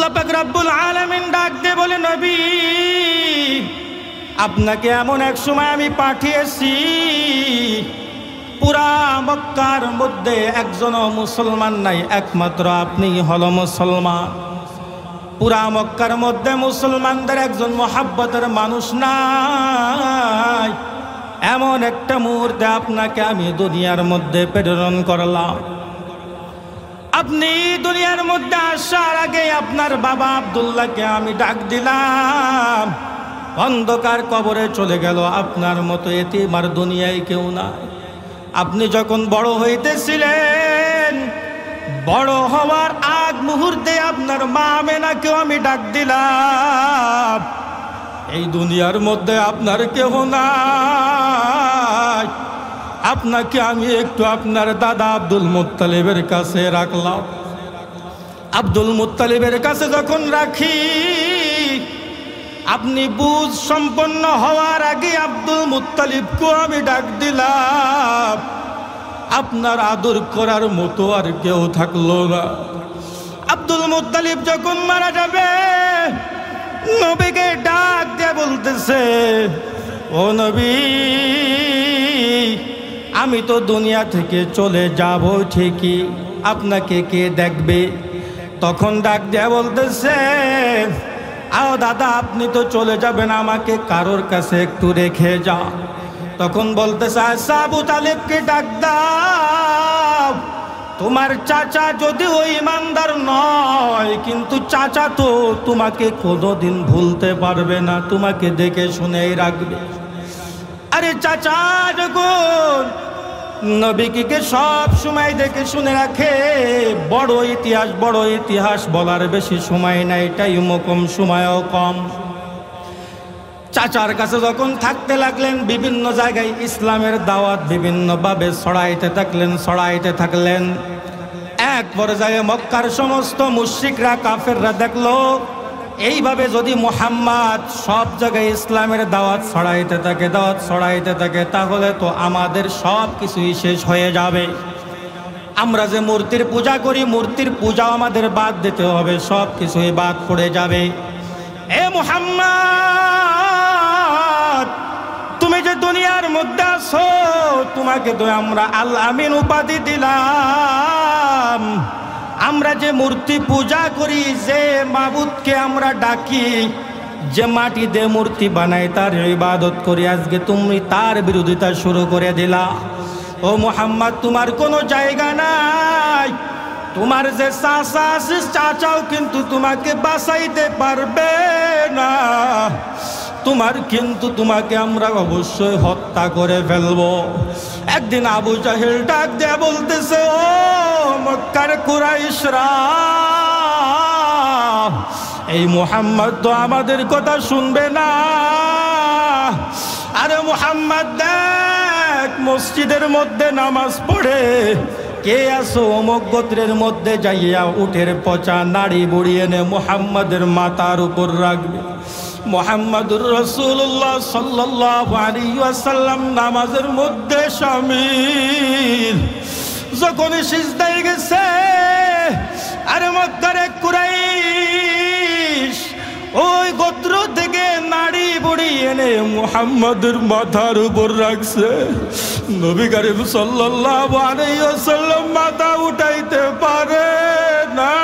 আল্লাহ পাক রব্বুল আলামিন ডাক দিয়ে বলে, নবী আপনাকে এমন এক সময় আমি পাঠিয়েছি, পুরা মক্কার মধ্যে একজনও মুসলমান নাই, একমাত্র আপনিই হলো মুসলমান। পুরা মক্কার মধ্যে মুসলমানদের একজন মোহাব্বতের মানুষ নাই, এমন একটা মুহূর্তে আপনাকে আমি দুনিয়ার মধ্যে প্রেরণ করলাম। আপনি দুনিয়ার মধ্যে আসার আগে আপনার বাবা আব্দুল্লাহকে আমি ডাক দিলাম, অন্ধকার কবরে চলে গেল, আপনার মতো এতিম আর দুনিয়ায় কেউ নাই। আপনি যখন বড় হইতেছিলেন, বড় হওয়ার আগ মুহূর্তে আপনার মা আমেনাকেও আমি ডাক দিলাম, এই দুনিয়ার মধ্যে আপনার কেউ নাই, আপনাকে আমি একটু আপনার দাদা আব্দুল মুত্তালিবের কাছে রাখলাম। আব্দুল মুত্তালিবের কাছে যখন রাখি, আপনি বুঝ সম্পন্ন হওয়ার আগে আব্দুল মুত্তালিবকেও আমি ডাক দিলাম, আপনার আদর করার মতো আর কেউ থাকলো না। আব্দুল মুত্তালিব যখন মারা যাবে, নবীকে ডাক দিয়ে বলতেছে, ও নবী আমি তো দুনিয়া থেকে চলে যাব ঠিকই, আপনাকে কে দেখবে? তখন ডাক দিয়ে বলতেছে, আও দাদা আপনি তো চলে যাবেন, আমাকে কারোর কাছে একটু রেখে যা। তখন বলতেছে, আচ্ছা আবু তালেবকে ডাক দাও, তোমার চাচা যদিও ইমানদার নয়, কিন্তু চাচা তো তোমাকে কোনোদিন ভুলতে পারবে না, তোমাকে দেখে শুনেই রাখবে। আরে চাচা যখন নবীকে সব সময় দেখে শুনে রাখে, বড় ইতিহাস বলার বেশি সময় নাই, টাইমও কম, সময়ও কম। চাচার কাছে যখন থাকতে লাগলেন, বিভিন্ন জায়গায় ইসলামের দাওয়াত বিভিন্নভাবে ছড়াইতে থাকলেন। এক পর্যায়ে মক্কার সমস্ত মুশরিকরা, কাফেররা দেখলো, এইভাবে যদি মুহাম্মদ সব জায়গায় ইসলামের দাওয়াত ছড়াইতে থাকে, তাহলে তো আমাদের সব কিছুই শেষ হয়ে যাবে। আমরা যে মূর্তির পূজা করি, মূর্তির পূজা আমাদের বাদ দিতে হবে, সব কিছুই বাদ পড়ে যাবে। এ মুহাম্মদ, তুমি যে দুনিয়ার মধ্যে আছো, তোমাকে তো আমরা আল আমিন উপাধি দিলাম। আমরা যে মূর্তি পূজা করি, যে মাবুদকে আমরা ডাকি, যে মাটি দিয়ে মূর্তি বানাই, তার ইবাদত করি, আজকে তুমি তার বিরোধিতা শুরু করে দিলা। ও মুহাম্মদ, তোমার কোনো জায়গা নাই। তোমার যে চাচা আছে, চাচাও কিন্তু তোমাকে বাঁচাইতে পারবে না। তোমাকে আমরা অবশ্যই হত্যা করে ফেলবো। একদিন আবু জাহেল ডাক দিয়ে বলতেছে, ও মক্কার কুরাইশরা, এই মুহাম্মদ তো আমাদের কথা শুনবে না। আরে মুহাম্মদ দেখ, মসজিদের মধ্যে নামাজ পড়ে, কে আছো অমুক গোত্রের মধ্যে যাইয়া উটের পচা নাড়ি বুড়ি এনে মুহাম্মাদের মাথার উপর রাখবে। মুহাম্মাদুর রাসূলুল্লাহ সাল্লাল্লাহু আলাইহি ওয়াসাল্লাম নামাজের মধ্যে শামিল। যখন সিজদায় গেছে, আরে মক্কার কুরাইশ ওই গোত্র থেকে নাড়ি বুড়ি এনে মুহাম্মাদের মাথার উপর রাখছে। নবী করিম সাল্লাল্লাহু আলাইহি ওয়াসাল্লাম মাথা উঠাইতে পারে না।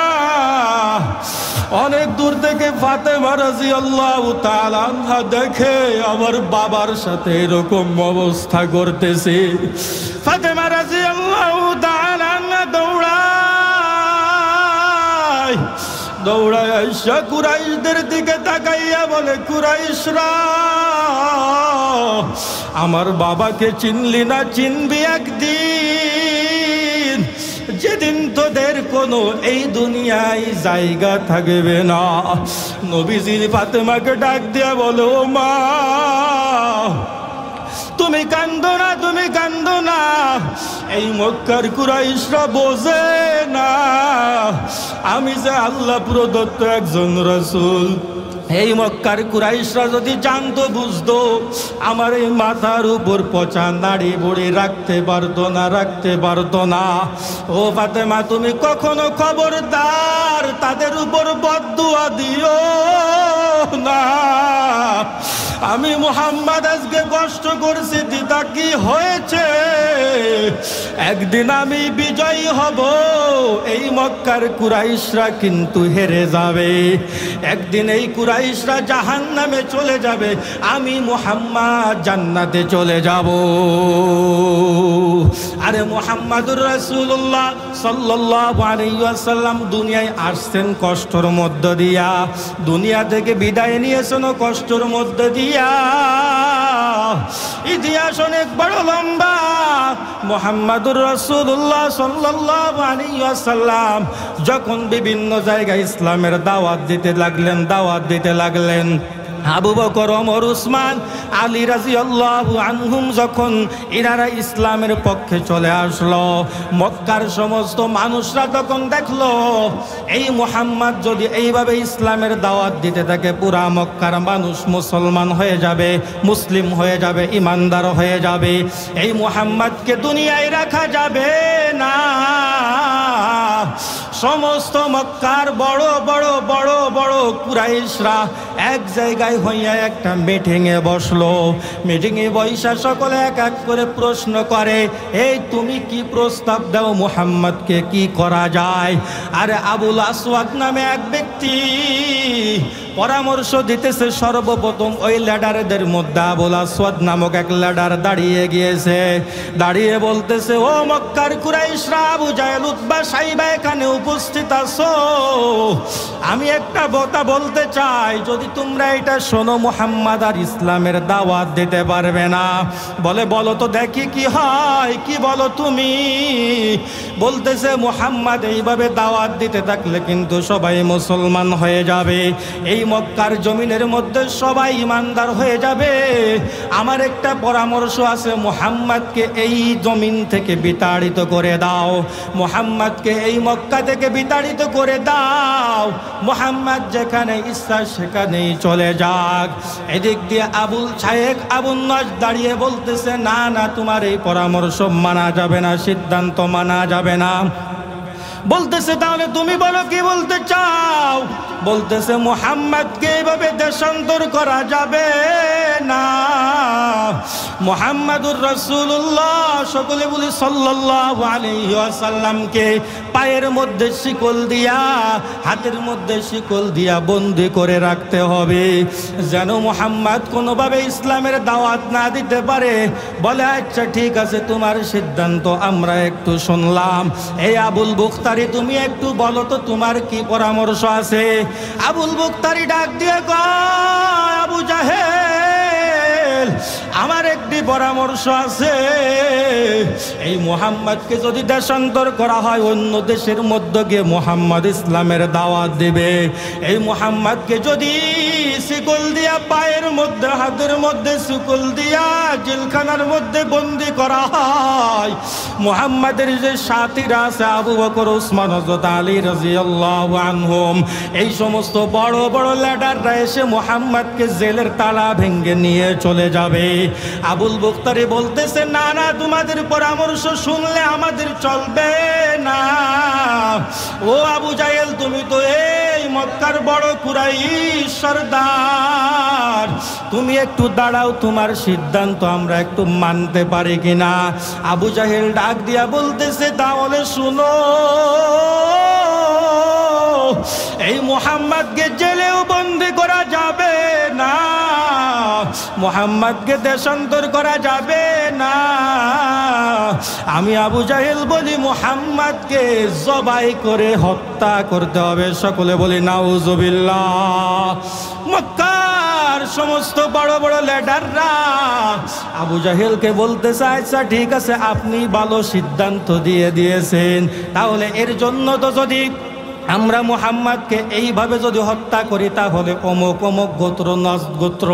অনেক দূর থেকে ফাতেমা রাদিয়াল্লাহু তাআলা আনহা দেখে, আমার বাবার সাথে এরকম অবস্থা করতেছে। ফাতেমা রাদিয়াল্লাহু তাআলা আনহা দৌড়ায় আইসা কুরাইশদের দিকে তাকাইয়া বলে, কুরাইশরা, আমার বাবাকে চিনলি না? চিনবি একদিন, যেদিন তোদের কোনো এই দুনিয়ায় জায়গা থাকবে না। নবীজি ফাতেমাকে ডাক দিয়া বলো, মা তুমি কান্দো না, এই মক্কার কুরাইশরা বোঝে না আমি যে আল্লাহ প্রদত্ত একজন রাসূল। এই মক্কার কুরাইশরা যদি জানতো বুঝতো, আমার এই মাথার উপর পচা নাড়ি বুড়ি রাখতে পারতো না। ও ফাতেমা, তুমি কখনো খবরদার তাদের উপর বদদুয়া দিও না। আমি মুহাম্মদ আজকে কষ্ট করছি, দিদা কি হয়েছে? একদিন আমি বিজয়ী হব, এই মক্কার কুরাইশরা কিন্তু হেরে যাবে। একদিন এই কুরাইশরা জাহান্নামে চলে যাবে, আমি মুহাম্মদ জান্নাতে চলে যাব। আরে মুহাম্মাদুর রাসূলুল্লাহ সাল্লাল্লাহু আলাইহি ওয়াসাল্লাম দুনিয়ায় আসছেন কষ্টের মধ্য দিয়া, দুনিয়া থেকে বিদায় নিয়েছেন কষ্টের মধ্য দিয়া। ইতিহাস অনেক বড় লম্বা। মুহাম্মাদুর রাসূলুল্লাহ সাল্লাল্লাহু আলাইহি ওয়াসাল্লাম যখন বিভিন্ন জায়গায় ইসলামের দাওয়াত দিতে লাগলেন, আবু বকর, ওমর, উসমান, আলী রাদিয়াল্লাহু আনহুম যখন ইনারা ইসলামের পক্ষে চলে আসলো, মক্কার সমস্ত মানুষরা তখন দেখলো এই মুহাম্মদ যদি এইভাবে ইসলামের দাওয়াত দিতে থাকে, পুরা মক্কার মানুষ মুসলমান হয়ে যাবে, মুসলিম হয়ে যাবে, ইমানদার হয়ে যাবে। এই মুহাম্মদকে দুনিয়ায় রাখা যাবে না। সমস্ত মক্কার বড় বড় কুরাইশরা এক জায়গায় হইয়া একটা মিটিংয়ে বসলো। মিটিংয়ে বৈশা সকলে এক এক করে প্রশ্ন করে, এই তুমি কি প্রস্তাব দাও, মুহাম্মদকে কি করা যায়? আরে আবুল আসওয়াদ নামে এক ব্যক্তি পরামর্শ দিতেছে। সর্বপ্রথম ওই লিডারদের মধ্যে আবুল আসওয়াদ নামক এক লিডার দাঁড়িয়ে গিয়েছে, দাঁড়িয়ে বলতেছে, ও মক্কার কুরাইশরা, আবু জাহেল, উতবা, সাইবা এখানে উপস্থিত আছো, আমি একটা কথা বলতে চাই, যদি তোমরা এটা শোনো, মুহাম্মদ আর ইসলামের দাওয়াত দিতে পারবে না। বলে, বলো তো দেখি কি হয়, কি বলো তুমি? বলতেছে, মুহাম্মদ এইভাবে দাওয়াত দিতে থাকলে কিন্তু সবাই মুসলমান হয়ে যাবে, এই মক্কার জমিনের মধ্যে সবাই ইমানদার হয়ে যাবে। আমার একটা পরামর্শ আছে, মুহাম্মদকে এই জমিন থেকে বিতাড়িত করে দাও, মুহাম্মদকে এই মক্কা থেকে বিতাড়িত করে দাও, মুহাম্মদ যেখানে ইচ্ছা সেখানেই চলে যাক। এদিক দিয়ে আবুল শায়েখ আবুল নজ দাঁড়িয়ে বলতেছে, না না, তোমার এই পরামর্শ মানা যাবে না, সিদ্ধান্ত মানা যাবে না। বলতেছে, তাহলে তুমি বলো কি বলতে চাও? বলতেছে, মুহাম্মদকে এইভাবে দেশান্তর করা যাবে না। মুহাম্মাদুর রাসূলুল্লাহ, সকলে বলি সাল্লাল্লাহু আলাইহি ওয়াসাল্লামকে পায়ের মধ্যে শিকল দিয়া, হাতের মধ্যে শিকল দিয়া বন্দী করে রাখতে হবে, যেন মুহাম্মদ কোনোভাবে ইসলামের দাওয়াত না দিতে পারে। বলে, আচ্ছা ঠিক আছে, তোমার সিদ্ধান্ত আমরা একটু শুনলাম। এই আবুল বুখতারি, তুমি একটু বলো তো তোমার কি পরামর্শ আছে? আবুল বুখতারি ডাক দিয়ে কয়, আবু জাহেল, আমার একটি পরামর্শ আছে। এই মুহাম্মদকে যদি দেশান্তর করা হয়, অন্য দেশের মধ্যে গিয়ে মুহাম্মদ ইসলামের দাওয়াত দেবে। এই মুহাম্মদকে যদি শিকল দিয়া পায়ের মধ্যে, হাতের মধ্যে শিকল দিয়া জেলখানার মধ্যে বন্দী করা হয়, মুহাম্মদের যে সাথীরা আছে, আবু বকর, উসমান, হযরত আলী রাদিয়াল্লাহু আনহুম, এই সমস্ত বড় বড় লিডাররা এসে মুহাম্মদকে জেলের তালা ভেঙে নিয়ে চলে যাবে। আবুল বুখতারি বলতেছে, না না, তোমাদের পরামর্শ শুনলে আমাদের চলবে না। ও আবু জাহেল, তুমি তো এই মক্কার বড় কুরাইশ সরদার, তুমি একটু দাঁড়াও, তোমার সিদ্ধান্ত আমরা একটু মানতে পারি কিনা। আবু জাহেল ডাক দিয়া বলতেছে, তাহলে শুনো, এই মুহাম্মদকে জেলেও বন্দী করা যাবে না, মুহাম্মদকে দেশান্তর করা যাবে না। আমি আবু জাহেল বলি, মুহাম্মদকে জবাই করে হত্যা করতে হবে। সকলে বলি নাউজুবিল্লাহ। মক্কার সমস্ত বড় বড় লিডাররা আবু জাহেলকে বলতেছে, আচ্ছা ঠিক আছে, আপনি ভালো সিদ্ধান্ত দিয়েছেন, তাহলে এর জন্য তো যদি আমরা মুহাম্মদকে এইভাবে যদি হত্যা করি তাহলে অমুক অমুক গোত্র নজদ গোত্র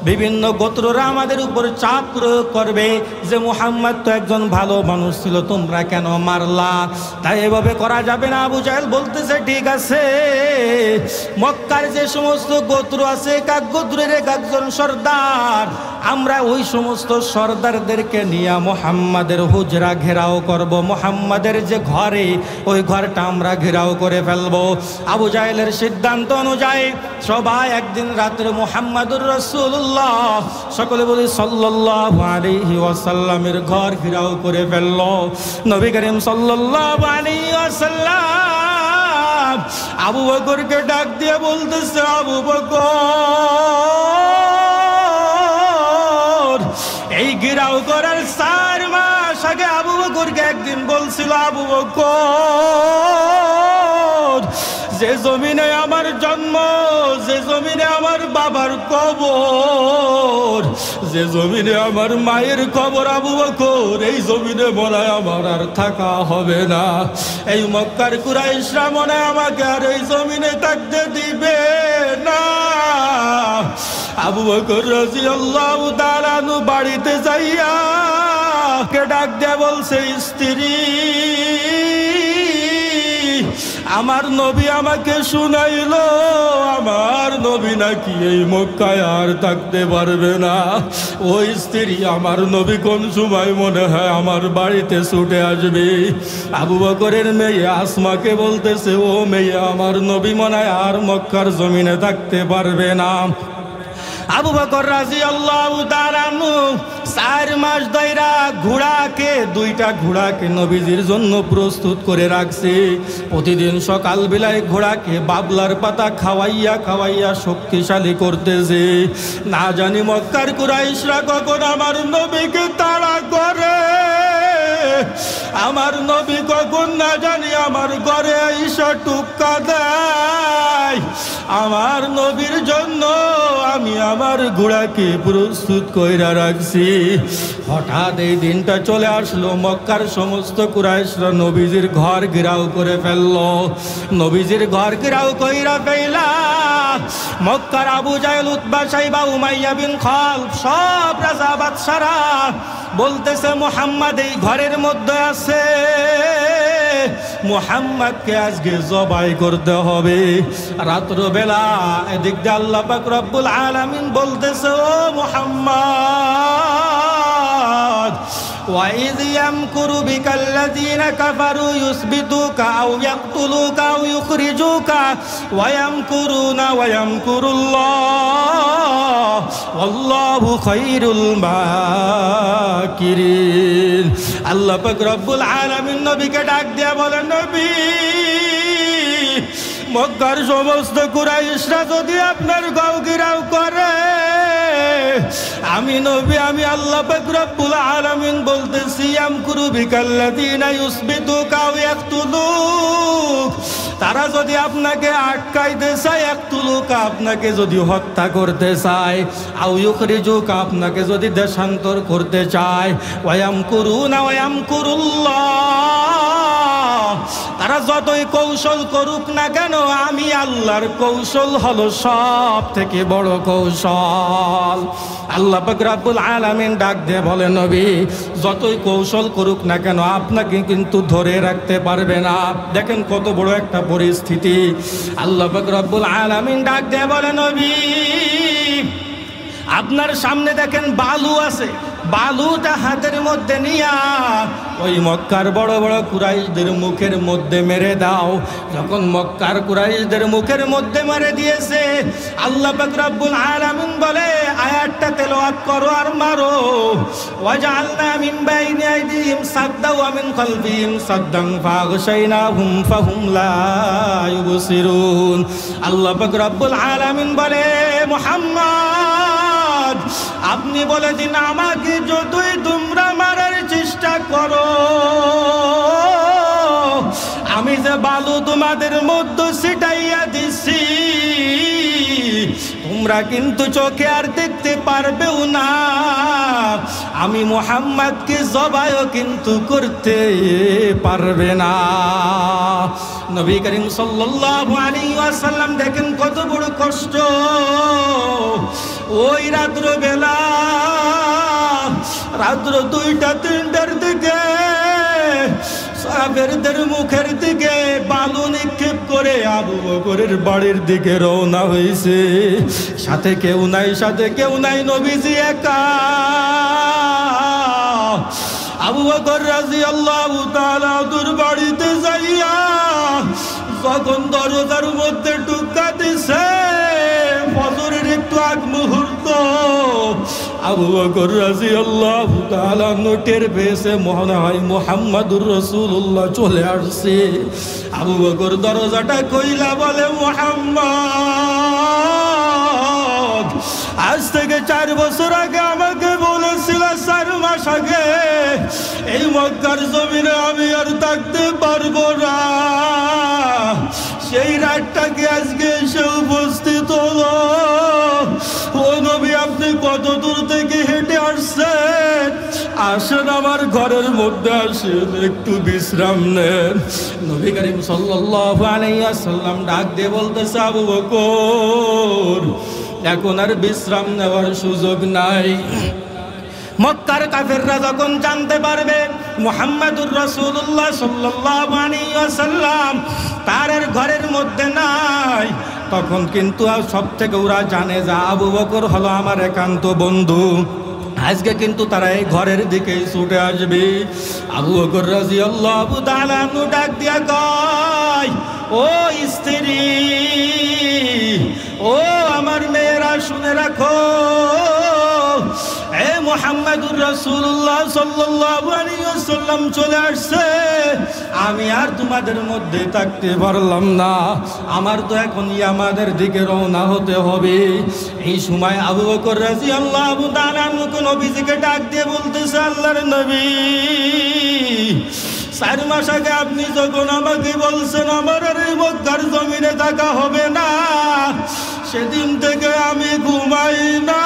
বিভিন্ন গোত্ররা আমাদের উপর চাপ প্রয়োগ করবে যে মুহাম্মদ তো একজন ভালো মানুষ ছিল, তোমরা কেন মারলা? তাই এভাবে করা যাবে না। আবু জাহেল বলতেছে ঠিক আছে, মক্কার যে সমস্ত গোত্র আছে এক এক গোত্রের এক একজন সর্দার, আমরা ওই সমস্ত সর্দারদেরকে নিয়ে মুহাম্মাদের হুজরা ঘেরাও করব, মুহাম্মাদের যে ঘরে ওই ঘরটা আমরা ঘেরাও করে ফেলবো। আবু জাহেলের সিদ্ধান্ত অনুযায়ী সবাই একদিন রাত্রে মুহাম্মাদুর রাসূলুল্লাহ, সকলে বলি সাল্লাল্লাহু আলাইহি ওয়াসাল্লামের ঘর ঘেরাও করে ফেললো। নবী করিম সাল্লাল্লাহু আলাইহি ওয়াসাল্লাম আবু বকরকে ডাক দিয়ে বলতেছে, আবু বকর, এই ঘেরাও করার 4 মাস আগে আবু বকরকে একদিন বলছিল, আবু বকর, যে জমিনে আমার জন্ম, যে জমিনে আমার বাবার কবর, যে জমিনে আমার মায়ের কবর, আবু বকর, এই জমিনে মনে হয় আমার আর থাকা হবে না। এই মক্কার কুরাইশরা মনে হয় আমাকে আর এই জমিনে থাকতে দিবে না। আবু বকর রাদিয়াল্লাহু তাআলা আনহু বাড়িতে যাইয়া কে ডাক দিয়ে বলছে, স্ত্রী, আমার নবী আমাকে শুনাইলো আমার নবী নাকি এই মক্কায় আর থাকতে পারবে না। ওই স্ত্রী আমার নবী কোন সময় মনে হয় আমার বাড়িতে ছুটে আসবে। আবু বকরের মেয়ে আসমাকে বলতেছে, ও মেয়ে, আমার নবী মনে হয় আর মক্কার জমিনে থাকতে পারবে না। আবু বকর রাদিয়াল্লাহু তাআলা আনহু 4 মাস ধইরা ঘোড়াকে, 2টা ঘোড়াকে নবীজির জন্য প্রস্তুত করে রাখছে। প্রতিদিন সকাল বেলায় ঘোড়াকে বাবলার পাতা খাওয়াইয়া খাওয়াইয়া শক্তিশালী করতেছে। না জানি মক্কার কুরাইশরা কখন আমার নবীকে তাড়া করে, আমার নবী কখন না জানি আমার ঘরে আইসা টুক্কা দেয়। আমার নবীর জন্য আমি আমার ঘোড়াকে প্রস্তুত কইরা রাখছি। হঠাৎ এই দিনটা চলে আসলো, মক্কার সমস্ত কুরাইশরা নবীজির ঘর ঘেরাও করে ফেললো। নবীজির ঘর ঘেরাও কইরা ফেলা মক্কার আবু জাহেল, উতবা, সাইবা, উমাইয়া বিন খালফ সব রাজা বাদশারা বলতেছে, মুহাম্মদ এই ঘরের মধ্যে আছে, মুহাম্মদকে আজকে জবাই করতে হবে। রাত্রবেলা এদিক দিয়ে আল্লাহ পাক রব্বুল আলামিন বলতেছে, ও মুহাম্মদ, وَإِذْ يَمْكُرُ بِكَ الَّذِينَ كَفَرُوا يُثْبِتُوكَ أَوْ يَقْتُلُوكَ أَوْ يُخْرِجُوكَ وَيَمْكُرُونَ وَيَمْكُرُ اللَّهُ وَاللَّهُ خَيْرُ الْمَاكِرِينَ। আল্লাহ পাক রব্বুল আলামিন নবীকে ডাক দিয়ে বলেন, নবী, মক্কার সমস্ত কুরাইশরা যদি আপনার গাও ঘেরাও করে, আমি নবী, আমি আল্লাহ পাক রব্বুল আলামিন বলতেছি, ইয়ামকুরু বিকাল্লাযীনা ইউসবিতুকা আও ইয়াকতুলুক, তারা যদি আপনাকে আটকাইতে চায়, ইয়াকতুলুকা, আপনাকে যদি হত্যা করতে চায়, আও ইউখরিজুকা, আপনাকে যদি দেশান্তর করতে চায়, ওয়ায়ামকুরুনা ওয়ায়ামকুরুল্লাহ, তারা যতই কৌশল করুক না কেন, আমি আল্লাহর কৌশল হলো সব থেকে বড় কৌশল। আল্লাহ পাক রব্বুল আলামিন ডাক দিয়ে বলে, নবী, যতই কৌশল করুক না কেন আপনাকে কিন্তু ধরে রাখতে পারবে না। দেখেন কত বড় একটা পরিস্থিতি। আল্লাহ পাক রব্বুল আলামিন ডাক দিয়ে বলে, নবী, আপনার সামনে দেখেন বালু আছে, বালুটা হাতের মধ্যে নিয়া ওই মক্কার বড় বড় কুরাইশদের মুখের মধ্যে মেরে দাও। যখন মক্কার কুরাইশদের মুখের মধ্যে মেরে দিয়েছে, আল্লাহ পাক রব্বুল আলামিন বলে, আয়াতটা তেলাওয়াত করো আর মারো। ওয়াজআলনা মিন বাইনি আইদিহিম সাদ্দাও ওয়া মিন খালফিহিম সাদ্দান ফাগশাইনাহুম ফাহুম লা ইউবসিরুন। আল্লাহ পাক রব্বুল আলামিন বলে, মুহাম্মদ, আপনি বলে দিন, আমাকে যতই তোমরা মারার চেষ্টা করো, আমি যে বালু তোমাদের মধ্যে ছিটাইয়া দিছি, তোমরা কিন্তু চোখে আর দেখতে পারবেও না। আমি মুহাম্মদকে জবাইও কিন্তু করতে পারবে না। নবী করিম সাল্লাল্লাহু আলাইহি ওয়াসাল্লাম দেখেন কত বড় কষ্ট। ওই রাত্র বেলা, রাত্র 2টা-3টার দিকে সাহাবেদের মুখের দিকে বালু নিক্ষেপ করে আবু বকরের বাড়ির দিকে রওনা হয়েছে। সাথে কেউ নাই, সাথে কেউ নাই, নবীজি একা। আবু বকর রাদিয়াল্লাহু তাআলা ওর বাড়িতে যাইয়া যখন দরজার মধ্যে ঢুকা দিছে, ফজরের একটু আগ মুহূর্ত, আবু বকর রাদিয়াল্লাহু তাআলা টের পেয়েছে মনে হয় মুহাম্মাদুর রাসূলুল্লাহ চলে আসছে। আবু বকর দরজাটা কইলা বলে, মুহাম্মদ, আজ থেকে 4 বছর আগে আমাকে বলেছিল, 4 মাস আগে, এই মক্কার জমিনে আমি আর থাকতে পারবো না। সেই রাতটাকে আজকে এসে উপস্থিত হলো। ও নবী, আপনি কত দূর থেকে হেঁটে আসছেন? আসেন আমার ঘরের মধ্যে, আসেন, একটু বিশ্রাম নেন। নবী করিম সাল্লাল্লাহু আলাইহি ওয়াসাল্লাম ডাক দিয়ে বলতেছে, আবু বকর, এখন আর বিশ্রাম নেওয়ার সুযোগ নাই। মক্কার কাফেররা যখন জানতে পারবে মুহাম্মাদুর রাসূলুল্লাহ সাল্লাল্লাহু আলাইহি ওয়াসাল্লাম তার ঘরের মধ্যে নাই, তখন কিন্তু সব থেকে ওরা জানে যে আবু বকর হলো আমার একান্ত বন্ধু। আজকে কিন্তু তারা এই ঘরের দিকে ছুটে আসবে। আবু বকর রাদিয়াল্লাহু তাআলা আনহু ডাক দিয়া কয়, ও স্ত্রী, ও আমার মেয়েরা, শুনে রাখো, এ মুহাম্মাদুর রাসূলুল্লাহ সাল্লাল্লাহু আলাইহি ওয়াসাল্লাম চলে আসছে। আমি আর তোমাদের মধ্যে থাকতে পারলাম না, আমার তো এখন ইয়ামানের দিকে রওনা হতে হবে। এই সময় আবু বকর রাদিয়াল্লাহু তাআলা নবীজিকে ডাক দিয়ে বলতেছে, আল্লাহর নবী, 4 মাস আগে আপনি যখন আমাকে বলছেন আমার আর এই মক্কার জমিনে থাকা হবে না, সেদিন থেকে আমি ঘুমাই না,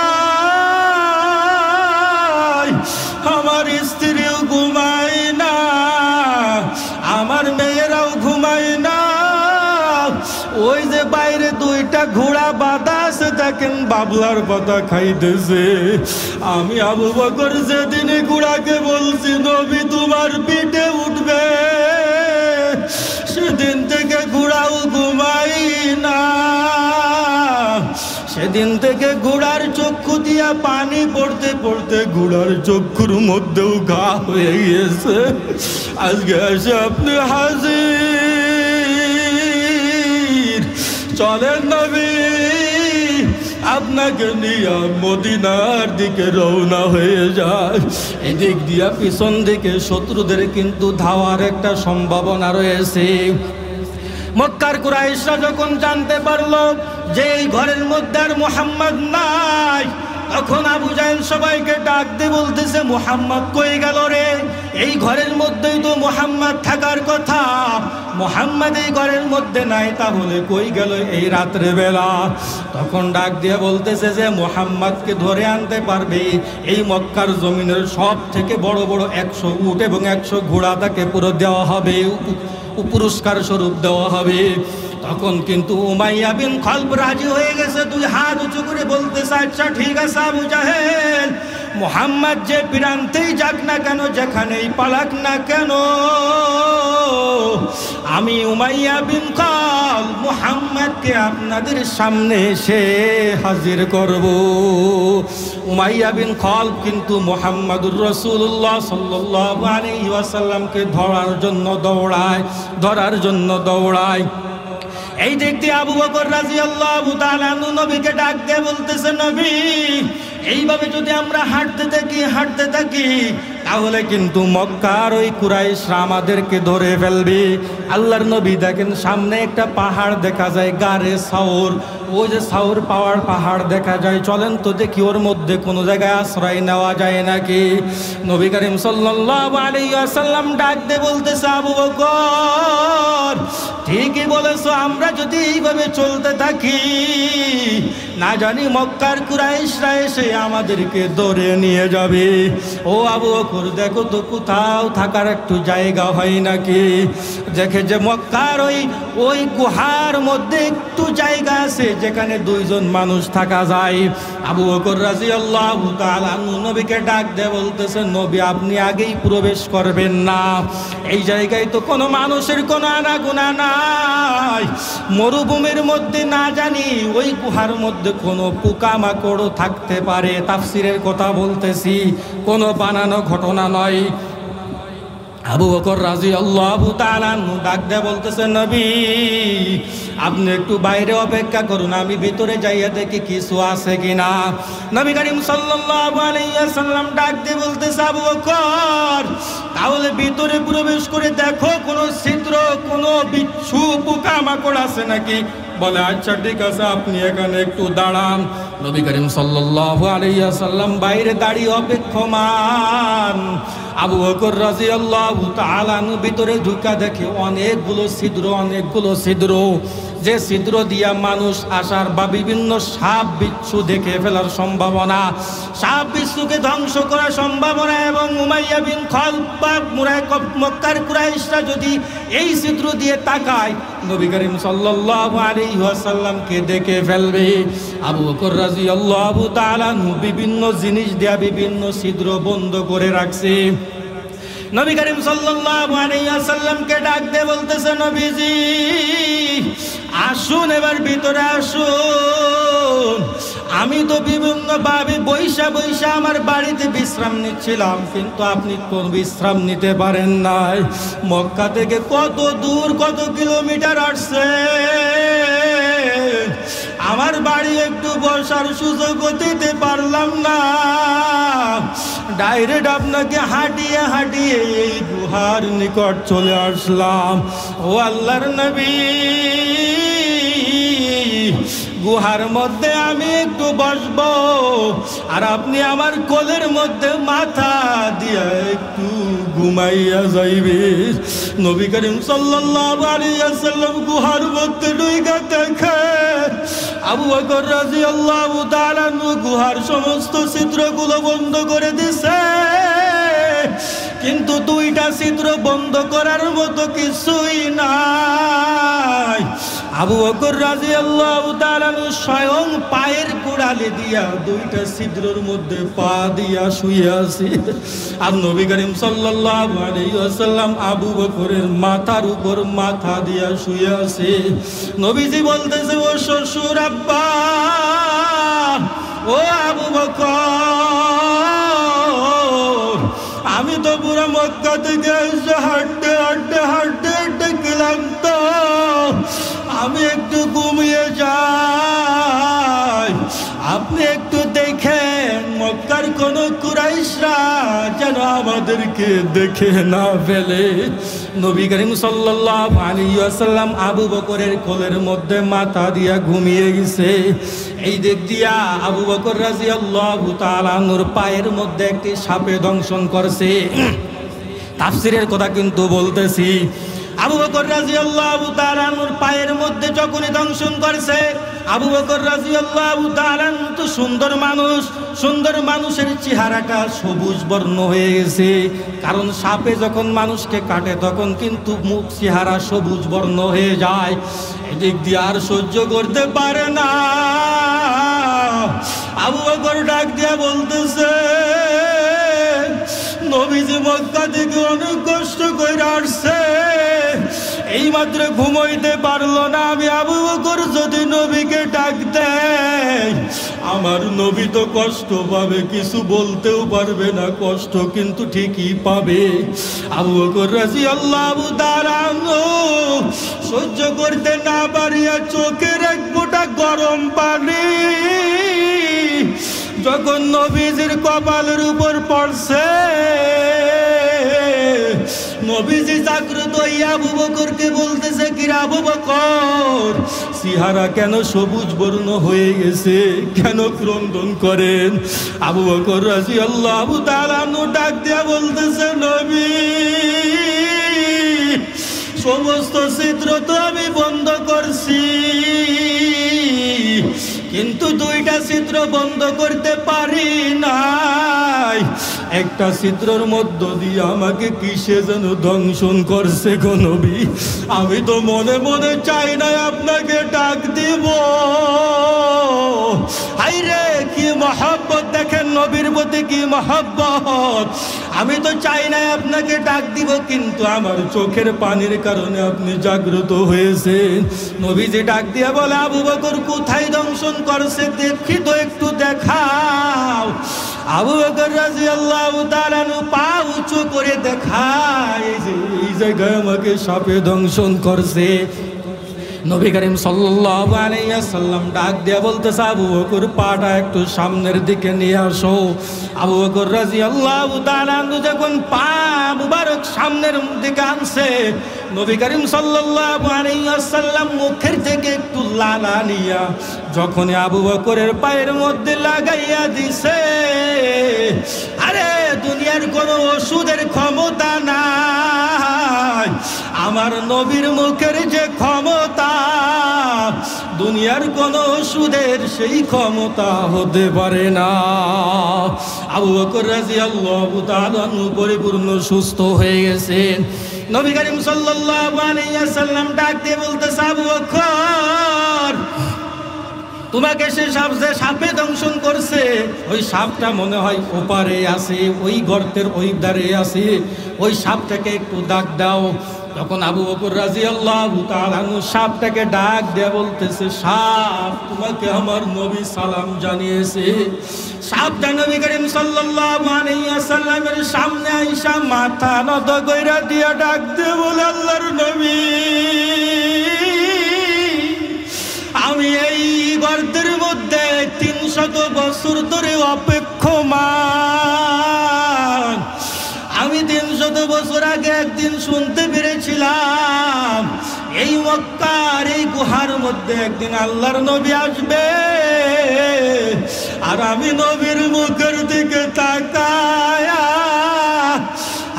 আমার স্ত্রীও ঘুমাই না, আমার মেয়েরাও ঘুমাই না। ওই যে বাইরে 2টা ঘোড়া বাঁধা আছে, দেখেন বাবলার পাতা খাইতেছে। আমি আবু বকর যেদিন ঘোড়াকে বলছি, নবী তোমার পিঠে উঠবে, সেদিন থেকে ঘোড়াও ঘুমাই না। সেদিন থেকে ঘোড়ার চক্ষু দিয়া পানি পড়তে পড়তে ঘোড়ার চক্ষুর মধ্যেও ঘা হয়ে গিয়েছে। আজকে এসে আপনি হাজির, চলেন নবী, আপনাকে নিয়ে মদিনার দিকে রওনা হয়ে যায়। এদিক দিয়া পিছন দিকে শত্রুদের কিন্তু ধাওয়ার একটা সম্ভাবনা রয়েছে। মক্কার কুরাইশরা যখন জানতে পারলো যে এই ঘরের মধ্যে আর মুহাম্মদ নাই, তখন আবু জাহেল সবাইকে ডাক দিয়ে বলতেছে, মুহাম্মদ কই গেল রে? এই ঘরের মধ্যেই তো মুহাম্মদ থাকার কথা, মুহাম্মদ এই ঘরের মধ্যে নাই, তাহলে কই গেল এই রাত্রে বেলা? তখন ডাক দিয়ে বলতেছে যে মুহাম্মদকে ধরে আনতে পারবে, এই মক্কার জমিনের সব থেকে বড় বড় 100 উট এবং 100 ঘোড়া তাকে পুরো দেওয়া হবে, পুরস্কার স্বরূপ দেওয়া হবে। তখন কিন্তু উমাইয়া বিন খালব রাজি হয়ে গেছে, 2 হাত উঁচু করে বলতেছে, আচ্ছা ঠিক আছে আবু জাহেল, মুহাম্মদ যে প্রান্তেই যাক না কেন, যেখানেই পালাক না কেন, আমি উমাইয়া বিন খালব মুহাম্মদকে আপনাদের সামনে এসে হাজির করব। উমাইয়া বিন খালব কিন্তু মুহাম্মাদুর রাসূলুল্লাহ সাল্লাল্লাহু আলাইহি ওয়াসাল্লামকে ধরার জন্য দৌড়ায়। এই দিক দিয়ে আবু বকর রাদিয়াল্লাহু তাআলা নবীকে ডাক দিয়ে বলতেছে, নবী, এইভাবে যদি আমরা হাঁটতে থাকি তাহলে কিন্তু মক্কার ওই কুরাইশরা আমাদেরকে ধরে ফেলবে। আল্লাহর নবী দেখেন সামনে একটা পাহাড় দেখা যায়, গারে সাওর, ওই যে সাউর পাওয়ার পাহাড় দেখা যায়, চলেন তো দেখি ওর মধ্যে কোনো জায়গায় আশ্রয় নেওয়া যায় নাকি। নবী করিম সাল্লাল্লাহু আলাইহি ওয়াসাল্লাম ডাক দিয়ে বলতেছে, আবু বকর ঠিকই বলেছো, আমরা যদি এইভাবে চলতে থাকি না জানি মক্কার কুরাইশরা এসে আমাদেরকে ধরে নিয়ে যাবে। ও আবু বকর দেখো তো কোথাও থাকার একটু জায়গা হয় নাকি। দেখে যে মক্কার ওই গুহার মধ্যে একটু জায়গা আছে যেখানে দুইজন মানুষ থাকা যায়। আবু বকর রাদিয়াল্লাহু তাআলা আনহু নবীকে ডাক দিয়ে বলতেছে, নবী আপনি আগেই প্রবেশ করবেন না, এই জায়গায় তো কোনো মানুষের কোনো আনাগোনা নাই, মরুভূমির মধ্যে না জানি ওই গুহার মধ্যে কোনো পোকামাকড়ও থাকতে পারে। তাফসীরের কথা বলতেছি, কোনো বানানো ঘটনা নয়। আবু বকর রাদিয়াল্লাহু তাআলা আনহু ডাক দিয়ে বলতেছে, নবী আপনি একটু বাইরে অপেক্ষা করুন, আমি ভিতরে যাইয়া দেখি কিছু আছে কিনা। নবী করিম সাল্লাল্লাহু আলাইহি ওয়াসাল্লাম ডাক দিয়ে বলতেছে, আবু বকর তাহলে ভিতরে প্রবেশ করে দেখো কোনো ছিদ্র, কোনো বিচ্ছু পোকামাকড় আছে নাকি। বলে আচ্ছা ঠিক আছে, আপনি এখানে একটু দাঁড়ান। নবী করিম সাল্লাল্লাহু আলাইহি ওয়াসাল্লাম বাইরে দাঁড়িয়ে অপেক্ষমান। আবু বকর রাদিয়াল্লাহু তাআলা আনহু ভিতরে ঢুকা দেখে অনেকগুলো ছিদ্র, যে ছিদ্র দিয়া মানুষ আসার বা বিভিন্ন সাপ বিচ্ছু দেখে ফেলার সম্ভাবনা, সাপ বিচ্ছুকে ধ্বংস করার সম্ভাবনা। এবং উমাইয়া বিন খালব বা মক্কার কুরাইশরা যদি এই ছিদ্র দিয়ে তাকায় নবী করিম সাল্লাল্লাহু আলাইহি ওয়াসাল্লামকে দেখে ফেলবে। আবু বকর রাদিয়াল্লাহু তাআলা বিভিন্ন জিনিস দিয়া বিভিন্ন ছিদ্র বন্ধ করে রাখছে। নবী করিম সাল্লাল্লাহু আলাইহি ওয়াসাল্লামকে ডাক দিয়ে বলতেছে, নবীজি আসুন এবার ভিতরে আসুন। আমি তো বিভিন্ন ভাবে বৈশা আমার বাড়িতে বিশ্রাম নিচ্ছিলাম, কিন্তু আপনি কোন বিশ্রাম নিতে পারেন নাই। মক্কা থেকে কত দূর, কত কিলোমিটার আসছে, আমার বাড়ি একটু বসার সুযোগ দিতে পারলাম না, ডাইরেক্ট আপনাকে হাঁটিয়ে এই গুহার নিকট চলে আসলাম। ও আল্লাহর নবী গুহার মধ্যে আমি একটু বসবো, আর আপনি আমার কোলের মধ্যে মাথা দিয়া একটু ঘুমাইয়া যাইবে। নবী করিম সাল্লাল্লাহু আলাইহি ওয়াসাল্লাম গুহার মধ্যে ঢুইকা দেখে আবু বকর রাদিয়াল্লাহু তাআলা গুহার সমস্ত ছিদ্রগুলো বন্ধ করে দিছে, কিন্তু দুইটা ছিদ্র বন্ধ করার মতো কিছুই নাই। আবু বকর রাদিয়াল্লাহু তাআলা স্বয়ং পায়ের গোড়ালি দিয়া দুইটা ছিদ্রের মধ্যে পা দিয়া শুয়ে আছে, আর নবী করিম সাল্লাল্লাহু আলাইহি ওয়াসাল্লাম আবু বকরের মাথার উপর মাথা দিয়া শুয়ে আছে। নবীজি বলতেছে, ও শ্বশুর আব্বা, ও আবু বকর, আমি তো পুরো মক্কা থেকে হাঁটতে ক্লান্ত, আমি একটু ঘুমিয়ে যাই, আপনি একটু দেখেন মক্কার কোন কুরাইশরা যেন আমাদেরকে দেখে না ফেলে। নবী করিম সাল্লাল্লাহু আলাইহি ওয়াসাল্লাম আবু বকরের কোলের মধ্যে মাথা দিয়া ঘুমিয়ে গেছে। এই দিক দিয়া আবু বকর রাদিয়াল্লাহু তাআলা আনহুর পায়ের মধ্যে একটি সাপে দংশন করছে। তাফসীরের কথা কিন্তু বলতেছি, আবু বকর রাদিয়াল্লাহু তাআলা আনহুর পায়ের মধ্যে যখনই দংশন করছে, আবু বকর রাদিয়াল্লাহু তাআলা তো সুন্দর মানুষের চেহারাটা সবুজ বর্ণ হয়ে গেছে, কারণ সাপে যখন মানুষকে কাটে তখন কিন্তু মুখ চেহারা সবুজ বর্ণ হয়ে যায়। এদিক দিয়ে আর সহ্য করতে পারে না, আবু বকর ডাক দিয়া বলতেছে, নবীজি মক্কা থেকে অনেক কষ্ট করে আসছে, এইমাত্র ঘুমাইতে পারলো না, আমি আবু বকর যদি নবীকে ডাক দেয় আমার নবী তো কষ্ট পাবে, কিছু বলতেও পারবে না, কষ্ট কিন্তু ঠিকই পাবে। আবু বকর রাদিয়াল্লাহু তাআলা সহ্য করতে না পারিয়া চোখের এক ফোঁটা গরম পানি যখন নবীজির কপালের উপর পড়ছে, নবীজি জাগ্রত হইয়া আবু বকরকে বলতেছে, কিরা আবু বকর, চেহারা কেন সবুজ বর্ণ হয়ে গেছে, কেন ক্রন্দন করেন? আবু বকর রাদিয়াল্লাহু তাআলা আনহু ডাক দিয়া বলতেছে, নবী, সমস্ত ছিদ্র তো আমি বন্ধ করছি, কিন্তু দুইটা ছিদ্র বন্ধ করতে পারি নাই। একটা ছিদ্রর মধ্য দিয়ে আমাকে কিসে যেন দংশন করছে গো নবী। আমি তো মনে মনে চাই না আপনাকে ডাক দিব। হাইরে কি মহব্বত, দেখেন নবীর প্রতি কি মহব্বত। আমি তো চাই না আপনাকে ডাক দিব, কিন্তু আমার চোখের পানির কারণে আপনি জাগ্রত হয়েছেন। নবীজি ডাক দিয়া বলে, আবু বকর কোথায় দংশন করছে দেখি তো, একটু দেখাও। আবু বকর রাদিয়াল্লাহু তাআলা পা উঁচু করে দেখায়, এই জায়গায় আমাকে সাপে দংশন করছে। নবী করিম সাল্লাল্লাহু আলাইহি ওয়াসাল্লাম ডাক দিয়া বলতেছে, আবু বকর পাটা একটু সামনের দিকে নিয়ে আসো। আবু বকর রাদিয়াল্লাহু তাআলা যখন পা মুবারক সামনের দিকে আনছে, নবী করিম সাল্লাল্লাহু আলাইহি ওয়াসাল্লাম মুখের থেকে একটু লালা নিয়া যখন আবু বকরের পায়ের মধ্যে লাগাইয়া দিছে, আরে দুনিয়ার কোনো ওষুধের ক্ষমতা নাই, আমার নবীর মুখের যে ক্ষমতা, দুনিয়ার কোন ওষুধের সেই ক্ষমতা হতে পারে না। আবু বকর রাদিয়াল্লাহু তাআলা পরিপূর্ণ সুস্থ হয়ে গেছেন। নবী করিম সাল্লাল্লাহু আলাইহি ওয়াসাল্লাম ডাক দিয়ে বলতেছে, আবু বকর, তোমাকে সে সাপে দংশন করছে, ওই সাপটা মনে হয় ওপারে আছে, ওই গর্তের ওই ধারে আছে, ওই সাপটাকে একটু ডাক দাও। তখন আবু বকর রাদিয়াল্লাহু তাআলা সাপটাকে ডাক দিয়ে বলতেছে, সাপ, তোমাকে আমার নবী সালাম জানিয়েছে। সাপটা নবী করিম সাল্লাল্লাহু আলাইহি ওয়াসাল্লামের সামনে আইসা মাথা নত কইরা দিয়া ডাক দিয়ে বলে, আল্লাহর নবী, আমি এই গর্তের মধ্যে 300 বছর ধরে অপেক্ষমান। আমি 300 বছর আগে একদিন শুনতে পেরেছিলাম, এই মক্কার এই গুহার মধ্যে একদিন আল্লাহর নবী আসবে, আর আমি নবীর মুখের দিকে তাকায়া,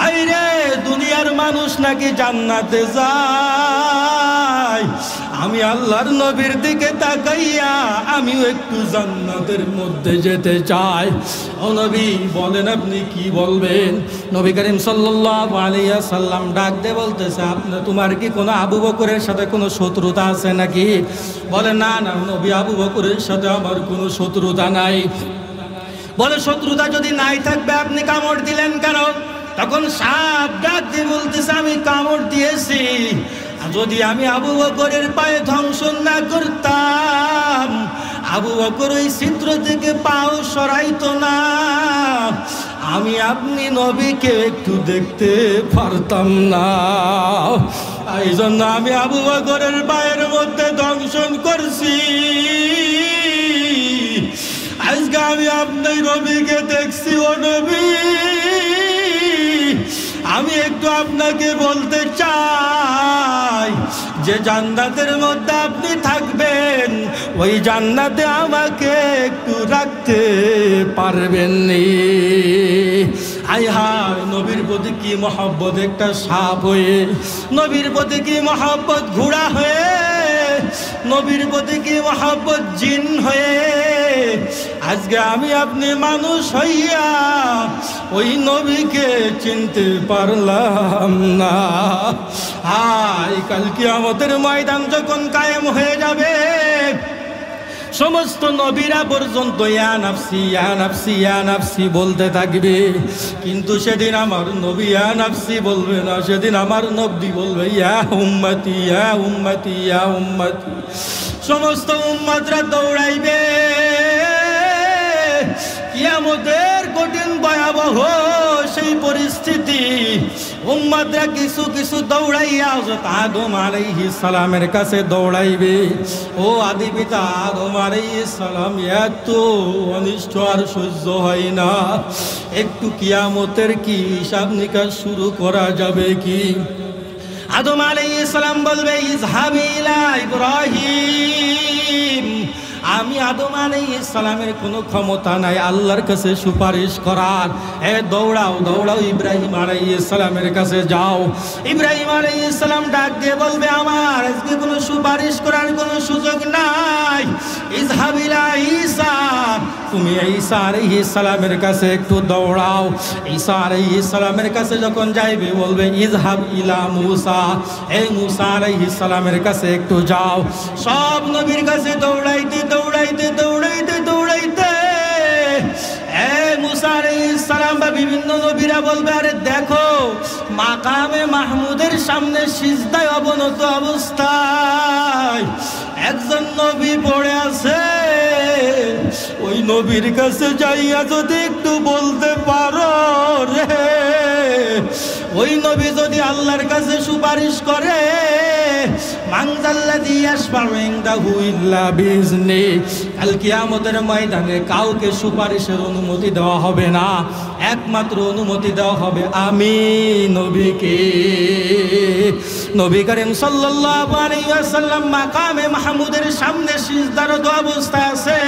হায়রে দুনিয়ার মানুষ নাকি জান্নাতে যায়, আমি আল্লাহর নবীর দিকে তাকাইয়া আমিও একটু জান্নাতের মধ্যে যেতে চাই। ও নবী, বলেন আপনি কি বলবেন? নবী করিম সাল্লাল্লাহু আলাইহি ওয়াসাল্লাম ডাক দিয়ে বলতেছে, আপনি, তোমার কি কোনো আবু বকরের সাথে কোনো শত্রুতা আছে নাকি? বলে, না না নবী, আবু বকরের সাথে আমার কোনো শত্রুতা নাই। বলে, শত্রুতা যদি নাই থাকবে আপনি কামড় দিলেন কেন? তখন সাপ ডাক দিয়ে বলতেছে, আমি কামড় দিয়েছি, যদি আমি আবু বকরের পায়ে দংশন না করতাম, আবু বকর ওই ছিদ্র থেকে পাও সরাইতো না, আমি আপনি নবীকে একটু দেখতে পারতাম না। এই জন্য আমি আবু বকরের পায়ের মধ্যে দংশন করছি। আজকে আমি আপনার নবীকে দেখছি। ও নবী, আমি একটু আপনাকে বলতে চাই যে জান্নাতের মধ্যে আপনি থাকবেন, ওই জান্নাতে আমাকে একটু রাখতে পারবেন নি? আয় হায়, নবীর প্রতি কি মহব্বত একটা সাপ হয়ে, নবীর প্রতি কি মহব্বত ঘোড়া হয়ে, নবীর প্রতি কি মহব্বত জিন হয়ে, আজকে আমি আপনি মানুষ হইয়া ওই নবীকে চিনতে পারলাম না। হায়, কাল কিয়ামতের ময়দান যখন কায়েম হয়ে যাবে, সমস্ত নবীরা পর্যন্ত ইয়া নাফসি ইয়া নাফসি ইয়া নাফসি বলতে থাকবে, কিন্তু সেদিন আমার নবী ইয়া নাফসি বলবে না, সেদিন আমার নবী বলবে ইয়া উম্মতি ইয়া উম্মতি ইয়া উম্মতি। সমস্ত উম্মতরা দৌড়াইবে। কিয়ামতের কঠিন ভয়াবহ সেই পরিস্থিতি, উম্মতরা কিছু কিছু দৌড়াইয়া হযরত আদম আলাইহিস সালামের কাছে দৌড়াইবে। ও আদি পিতা আদম আলাইহিস সালাম, এত অনিষ্ট আর সহ্য হয় না, একটু কিয়ামতের কি হিসাব নিকাশ শুরু করা যাবে কি? আদম আলাইহিস সালাম বলবে, ইযহাব ইলা ইব্রাহিম, আমি আদম আলাইহিস সালামের কোনো ক্ষমতা নাই আল্লাহর কাছে সুপারিশ করার। দৌড়াও দৌড়াও, ইব্রাহিম আলাইহিস সালামের কাছে যাও। ইব্রাহিম আলাইহিস সালাম ডাক দিয়ে বলবে, আমার আজকে কোনো সুপারিশ করার কোনো সুযোগ নাই। ইযহাব ইলা ঈসা, তুমি ঈসা আলাইহিস সালামের কাছে একটু দৌড়াও। ঈসা আলাইহিস সালামের কাছে যখন যাইবে বলবে, ইযহাব ইলা মূসা, এই মূসা আলাইহিস সালামের কাছে একটু যাও। সব নবীর কাছে দৌড়াইতে দৌড়াইতে দৌড়াইতে দৌড়াইতে মূসা আলাইহিস সালাম বা বিভিন্ন নবীরা বলবে, আরে দেখো মাকামে মাহমুদের সামনে সিজদায় অবনত অবস্থায় একজন নবী পড়ে আছে। ওই নবীর কাছে যাইয়া যদি একটু বলতে পারো রে, ওই নবী যদি আল্লাহর কাছে সুপারিশ করে, মানজাল্লাযী ইয়াশফাউ ইনদাহু ইল্লা বিইজনি, কাল কিয়ামতের ময়দানে কাউকে সুপারিশের অনুমতি দেওয়া হবে না, একমাত্র অনুমতি দেওয়া হবে আমি নবীকে। নবী করিম সাল্লাল্লাহু আলাইহি ওয়াসাল্লাম মাকামে মাহমুদের সামনে সিজদারত অবস্থায় আছে।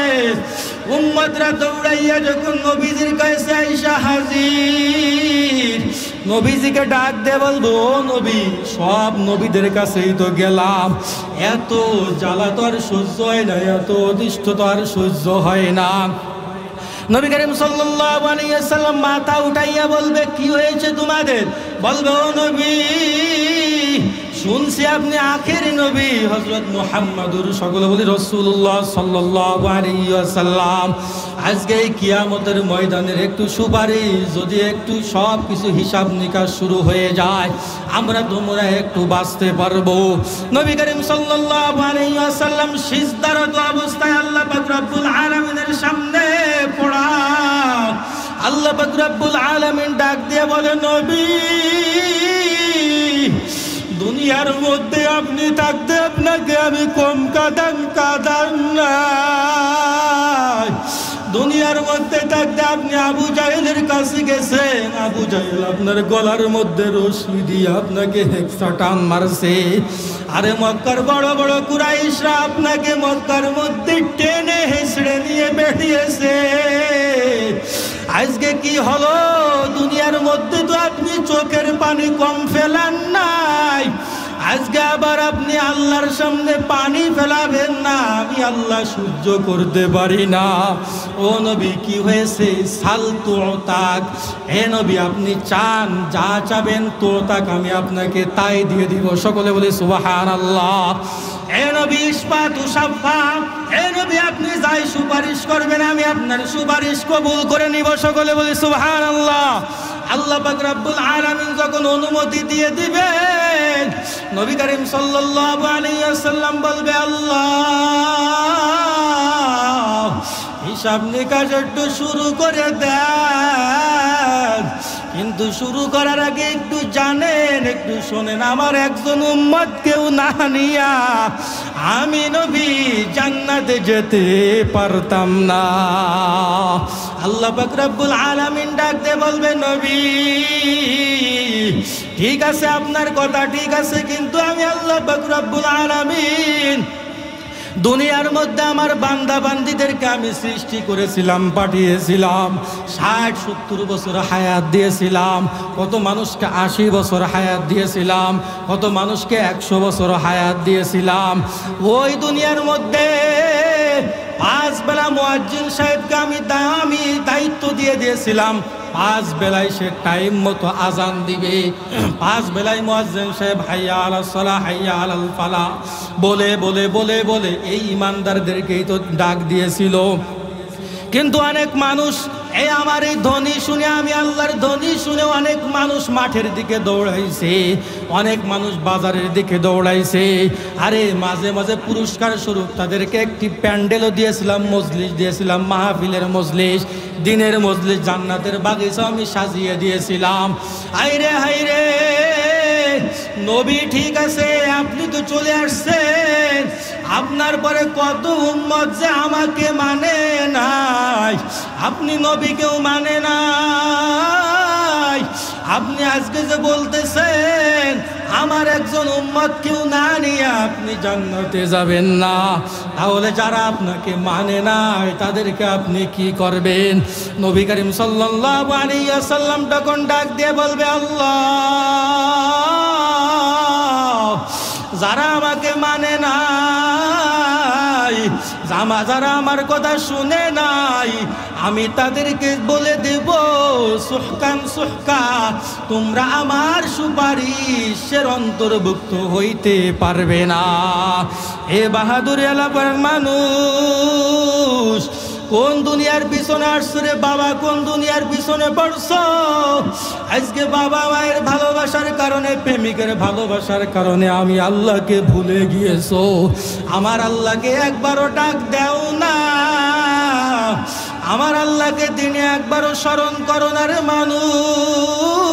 উম্মতরা দৌড়াইয়া যখন নবীজির কাছে আইসা হাজির, নবীজিকে ডাক দিয়ে বলবো, ও নবী, সব নবীদের কাছেই তো গেলাম, এত জ্বালা তো আর সহ্য হয় না, এত অনিষ্ট তো আর সহ্য হয় না। নবী করিম সাল্লাল্লাহু আলাইহি ওয়াসাল্লাম মাথা উঠাইয়া বলবে, কি হয়েছে তোমাদের? বলবে, ও নবী, শুনছি আপনি আখেরি নবী হযরত মুহাম্মাদুর, সকলে বলি রাসূলুল্লাহ সাল্লাল্লাহু আলাইহি ওয়াসাল্লাম। আজকে এই কিয়ামতের ময়দানের একটু সুপারিশ যদি একটু সব কিছু হিসাব নিকাশ শুরু হয়ে যায়, আমরা তোমরা একটু বাঁচতে পারবো। নবী করিম সাল্লাল্লাহু আলাইহি ওয়াসাল্লাম সিজদারত অবস্থায় আল্লাহ পাক রব্বুল আলামিনের সামনে পড়া। আল্লাহ পাক রব্বুল আলামিন ডাক দিয়ে বলে, নবী, দুনিয়ার মধ্যে আপনি থাকতে আপনাকে আমি কম কাঁদান নাই। দুনিয়ার মধ্যে থাকতে আপনি আবু জাহেলের কাছে গেছেন, আবু জাহেল আপনার গলার মধ্যে রশি দিয়ে আপনাকে হেক্সা টান মারছে। আরে মক্কার বড় বড় কুরাইশরা আপনাকে মক্কার মধ্যে টেনে হেঁচড়ে নিয়ে বেরিয়েছে। আজকে কি হলো? দুনিয়ার মধ্যে তো আপনি চোখের পানি কম ফেলান নাই, আজকে আবার আপনি আল্লাহর সামনে পানি ফেলাবেন না, আমি আল্লাহ সহ্য করতে পারি না। ও নবী, কি হয়েছে? সাল তুতাক, হে নবী, আপনি চান, যা চাবেন তুতাক, আমি আপনাকে তাই দিয়ে দিব। সকলে বলে সুবহানাল্লাহ। হে নবী, ইসফাতু শাফা, হে নবী, আপনি যাই সুপারিশ করবেন আমি আপনার সুপারিশ কবুল করে নিব। সকলে বলে সুবহানাল্লাহ। আল্লাহ পাক রব্বুল আলামিন যখন অনুমতি দিয়ে দিবেন, নবী করিম সাল্লাল্লাহু আলাইহি ওয়াসাল্লাম বলবে, আল্লাহ, হিসাব নিকাশ একটু শুরু করে দেন। কিন্তু শুরু করার আগে একটু জানেন, একটু শোনেন, আমার একজন উম্মত কেউ না নিয়া আমি নবী জান্নাতে যেতে পারতাম না। আল্লাহ পাক রব্বুল আলামিন ডাক দিয়ে বলবে, নবী, ঠিক আছে, আপনার কথা ঠিক আছে, কিন্তু আমি আল্লাহ পাক রব্বুল আলামিন দুনিয়ার মধ্যে আমার বান্দা বান্দীদেরকে আমি সৃষ্টি করেছিলাম, পাঠিয়েছিলাম, 60-70 বছর হায়াত দিয়েছিলাম, কত মানুষকে 80 বছর হায়াত দিয়েছিলাম, কত মানুষকে 100 বছর হায়াত দিয়েছিলাম। ওই দুনিয়ার মধ্যে 5 বেলা মুয়াজ্জিন সাহেবকে আমি দায়িত্ব দিয়ে দিয়েছিলাম, 5 বেলায় সে টাইম মতো আজান দিবে। 5 বেলায় মুয়াজ্জিন সাহেব হাইয়া আলাস সালাহ, হাইয়া আলাল ফালাহ বলে বলে বলে বলে এই ইমানদারদেরকেই তো ডাক দিয়েছিল। কিন্তু অনেক মানুষ এই আমার এই ধ্বনি শুনে, আমি আল্লাহর ধ্বনি শুনে অনেক মানুষ মাঠের দিকে দৌড়াইছে, অনেক মানুষ বাজারের দিকে দৌড়াইছে। আরে মাঝে মাঝে পুরস্কার স্বরূপ তাদেরকে একটি প্যান্ডেলও দিয়েছিলাম, মজলিস দিয়েছিলাম, মাহফিলের মজলিস, দিনের মজলিস, জান্নাতের বাগিচা আমি সাজিয়ে দিয়েছিলাম। হাইরে হাইরে, নবী ঠিক আছে, আপনি তো চলে আসছেন, আপনার পরে কত উম্মত যে আমাকে মানে নাই, আপনি নবীকেও মানে নাই। আপনি আজকে যে বলতেছেন আমার একজন উম্মত কেউ না নিয়ে আপনি জান্নাতে যাবেন না, তাহলে যারা আপনাকে মানে নাই তাদেরকে আপনি কি করবেন? নবী করিম সাল্লাল্লাহু আলাইহি ওয়াসাল্লাম তখন ডাক দিয়ে বলবে, আল্লাহ, যারা আমাকে মানে নাই, যারা আমার কথা শুনে নাই, আমি তাদেরকে বলে দেব, সুহকান সুহকা, তোমরা আমার সুপারিশের অন্তর্ভুক্ত হইতে পারবে না। এ বাহাদুর এলাকার মানুষ, কোন দুনিয়ার পিছনে আসছো রে বাবা, কোন দুনিয়ার পিছনে পড়ছো? আজকে বাবা মায়ের ভালোবাসার কারণে, প্রেমিকের ভালোবাসার কারণে আমি আল্লাহকে ভুলে গিয়েছো। আমার আল্লাহকে একবারও ডাক দেও না, আমার আল্লাহকে দিনে একবারও স্মরণ করো না রে মানুষ।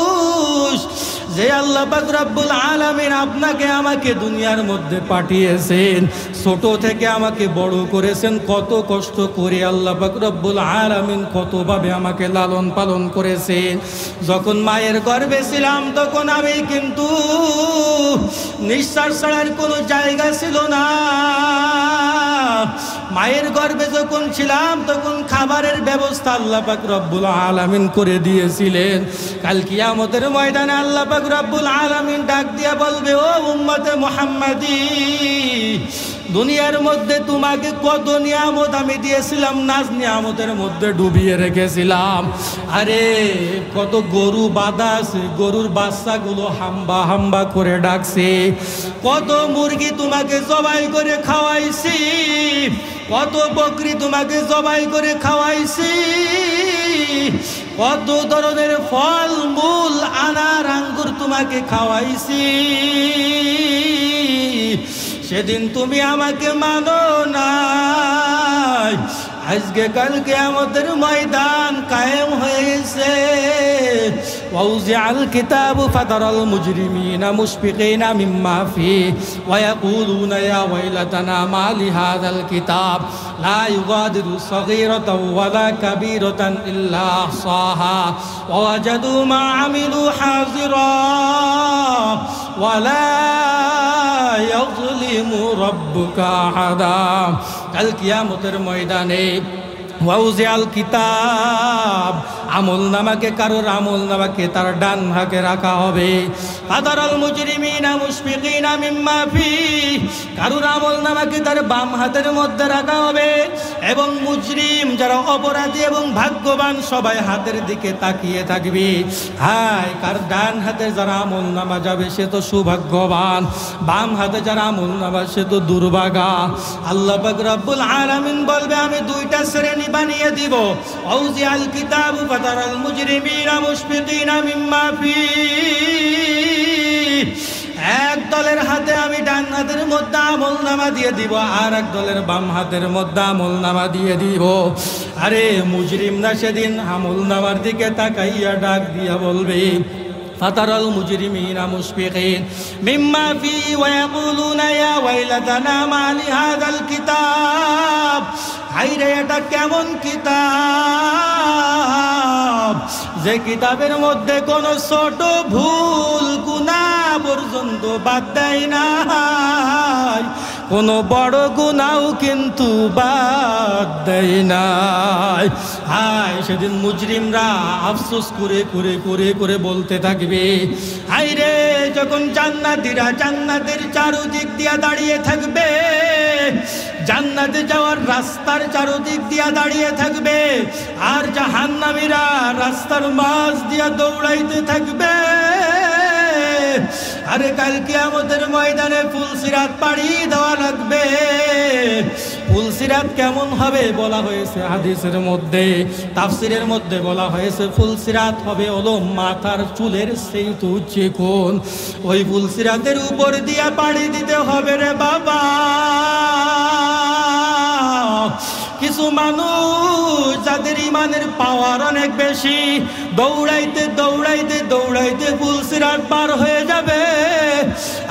যে আল্লাহ পাক রব্বুল আলামিন আপনাকে আমাকে দুনিয়ার মধ্যে পাঠিয়েছেন, ছোট থেকে আমাকে বড় করেছেন, কত কষ্ট করে আল্লাহ পাক রব্বুল আলামিন কতভাবে আমাকে লালন পালন করেছেন। যখন মায়ের গর্ভে ছিলাম তখন আমি কিন্তু নিঃশ্বাস ছাড়ার কোনো জায়গা ছিল না। মায়ের গর্ভে যখন ছিলাম তখন খাবারের ব্যবস্থা আল্লাহ পাক রব্বুল আলামিন করে দিয়েছিলেন। কাল কিয়ামতের ময়দানে আল্লাহ পাক রব্বুল আলামিন ডাক দিয়া বলবে, ও উম্মতে মুহাম্মাদি, দুনিয়ার মধ্যে তোমাকে কত নিয়ামত আমি দিয়েছিলাম, নাজ নিয়ামতের মধ্যে ডুবিয়ে রেখেছিলাম। আরে কত গরু বাঁধা আছে, গরুর বাচ্চাগুলো হাম্বা হাম্বা করে ডাকছে, কত মুরগি তোমাকে জবাই করে খাওয়াইছি, কত বকরি তোমাকে জবাই করে খাওয়াইছি, কত ধরনের ফল মূল আনার আঙ্গুর তোমাকে খাওয়াইছি। সেদিন তুমি আমাকে মানো নাই, আজকে কাল কিয়ামতের ময়দান কায়েম হয়েছে। ওয়াউজিআল কিতাবু ফাতারাল মুজরিমিনা মুশফিকিনা মিম্মা ফিহি ওয়া ইয়াকুলুনা ইয়া ওয়াইলাতানা মা লিহাযাল কিতাব লা ইউগাদিরু সগীরাতাও ওয়ালা কাবীরাতান ইল্লা আহসাহা ওয়া ওয়াজাদু মা আমিলু হাযিরা ওয়ালা ইয়াযলিমু রাব্বুকা আহাদা। কাল কিয়ামতের ময়দানে ওয়াউজিআল কিতাব, আমল নামাকে, কারোর আমল নামাকে তার ডান হাতে রাখা হবে। ফাতারাল মুজরিমিনা মুশফিকিনা মিম্মা ফিহি, কারোর আমল নামাকে তার বাম হাতের মধ্যে রাখা হবে। এবং মুজরিম যারা অপরাধী এবং ভাগ্যবান সবাই হাতের দিকে তাকিয়ে থাকবে। হায়, কার ডান হাতে যারা আমল নামা যাবে সে তো সৌভাগ্যবান, বাম হাতে যারা আমল নামা সে তো দুর্ভাগা। আল্লাহ পাক রব্বুল আলামিন বলবে, আমি দুইটা শ্রেণী বানিয়ে দিব। ওয়াউজিআল কিতাবু ফাতারাল মুজরিমিনা মুশফিকিনা মিম্মা ফিহি, এক দলের হাতে আমি ডান হাতের মধ্যে আমল নামা দিয়ে দিব, আর এক দলের বাম হাতের মধ্যে আমল নামা দিয়ে দিব। আরে মুজরিমরা সেদিন আমল নামার দিকে তাকাইয়া ডাক দিয়া বলবে, ফাতারাল মুজরিমিনা মুশফিকিন মিম্মা ফিহি ওয়া ইয়াকুলুনা ইয়া ওয়াইলাতানা মা লিহাযাল কিতাব, হায়রে এটা কেমন কিতাব, যে কিতাবের মধ্যে কোনো ছোট ভুল গুনাহ পর্যন্ত বাদ দেয় নাই, কোনো বড় গুনাহও কিন্তু বাদ দেয় নাই। হায়, সেদিন মুজরিমরা আফসোস করে করে করে করে বলতে থাকবে, হায়রে যখন জান্নাতীরা জান্নাতের চারদিক দিয়া দাঁড়িয়ে থাকবে, জান্নাতে যাওয়ার রাস্তার চারদিক দিয়া দাঁড়িয়ে থাকবে, আর জাহান্নামীরা রাস্তার মাঝ দিয়া দৌড়াইতে থাকবে, আরে কাল কিয়ামতের ময়দানে ফুলসিরাত পাড়ি দেওয়া লাগবে। ফুলসিরাত কেমন হবে বলা হয়েছে হাদিসের মধ্যে, তাফসিরের মধ্যে বলা হয়েছে ফুলসিরাত হবে হলো মাথার চুলের সেইটু চিকন। ওই ফুলসিরাতের উপর দিয়া পাড়ি দিতে হবে রে বাবা। কিছু মানুষ যাদের ইমানের পাওয়ার অনেক বেশি, দৌড়াইতে দৌড়াইতে দৌড়াইতে ফুলসিরাত পার হয়ে যাবে।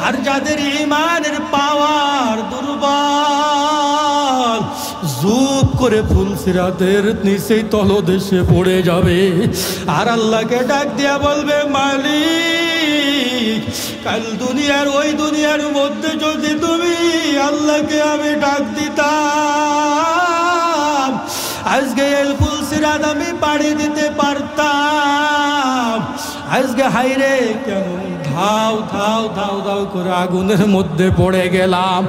আর যাদের ইমানের পাওয়ার দুর্বল, জুপ করে ফুলসিরাতের নিচেই তলদেশে পড়ে যাবে। আর আল্লাহকে ডাক দিয়া বলবে, মালিক কাল দুনিয়ার ওই দুনিয়ার মধ্যে যদি তুমি আল্লাহকে আমি ডাক দিতাম, আজকে এই ফুলসিরাত আমি পাড়ি দিতে পারতাম। আজকে হাইরে কেমন ধাও ধাও ধাও ধাও করে আগুনের মধ্যে পড়ে গেলাম।